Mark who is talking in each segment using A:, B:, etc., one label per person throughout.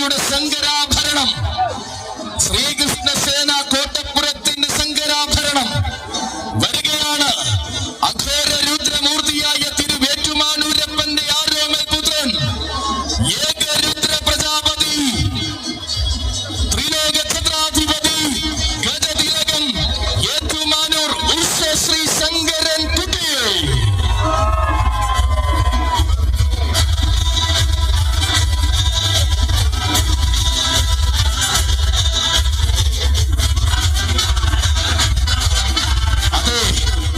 A: സേനയുടെ ശങ്കരാഭരണം, ശ്രീകൃഷ്ണസേന കോട്ടപ്പുറത്തിന്റെ ശങ്കരാഭരണം വരികയാണ്. അഘോര രുദ്രമൂർത്തിയായ തിരുവേറ്റുമാനൂരപ്പന്റെ ആരോമൽ പുത്രൻ ഏകരുദ്ര പ്രജാപതി, ത്രിലോക ഛത്രാധിപതി, ഗജതിലകൻ ഏറ്റുമാനൂർ ഉഷശ്രീ ശങ്കരൻ കുട്ടിയെ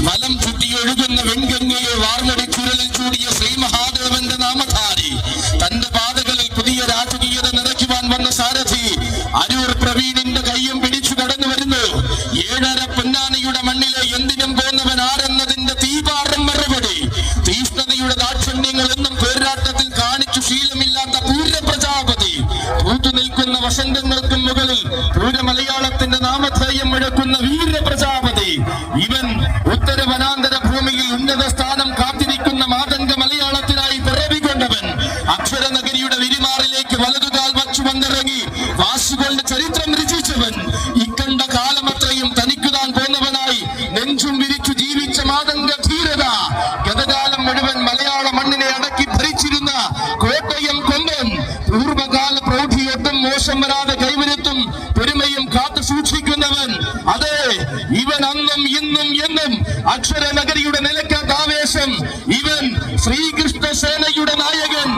A: വലം ചുറ്റിയൊഴുകുന്ന വെൺഗംഗയെ വാർന്നടി ചുരലിൽ ചൂടിയ ശ്രീ മഹാദേവന്റെ നാമധാരി, തന്റെ പാതകളിൽ പുതിയ രാജകീയത നിറയ്ക്കുവാൻ വന്ന സാരഥി അരൂർ പ്രവീണിന്റെ കയ്യും പിടിച്ചു കടന്നു വരുന്നു. ഏഴര പൊന്നാനയുടെ മണ്ണിലെ എന്തിനും പോന്നവൻ ആരെന്നതിന്റെ തീപാറും മറുപടി. തീഷ്ണതയുടെ ദാക്ഷിണ്യങ്ങൾ എന്നും പേരാട്ടത്തിൽ കാണിച്ചു ശീലമില്ലാത്ത പൂരപ്രജാപതി, പൂത്തുനിൽക്കുന്ന വസന്തങ്ങൾക്കും മുകളിൽ പൂരമലയാളത്തിന്റെ നാമധേയം മുഴക്കുന്ന വീരപ്രജാപതി. ഇവൻ ഉത്തര വനാന്തര ഭൂമിയിൽ ഉന്നത സ്ഥാനം കാത്തിരിക്കുന്ന മാതംഗ മലയാളത്തിനായി പിറവികൊണ്ടവൻ. അക്ഷരനഗരിയുടെ വിരിമാറിലേക്ക് വലതുകാൽ വച്ചു വന്നിറങ്ങി വാശുകൊണ്ട് ചരിത്രം രചിച്ചവൻ. ഇക്കണ്ട കാലമത്രയും തനിക്കുതാൻ പോന്നവനായി നെഞ്ചും വിരിച്ചു ജീവിച്ച മാതംഗ ധീരത. ഗതകാലം മുഴുവൻ മലയാള മണ്ണിനെ അടക്കി ഭരിച്ചിരുന്ന കോട്ടയം കൊമ്പൻ. പൂർവകാല പ്രൗഢിയൊട്ടും മോശം വരാതെ കൈവരുത്തും പെരുമയും കാത്തു സൂക്ഷിക്കുന്നവൻ. അതെ, ഇവൻ അന്നും ഇന്നും എന്നും അക്ഷരനഗരിയുടെ നിലയ്ക്കാത്ത ആവേശം. ഇവൻ ശ്രീകൃഷ്ണസേനയുടെ നായകൻ.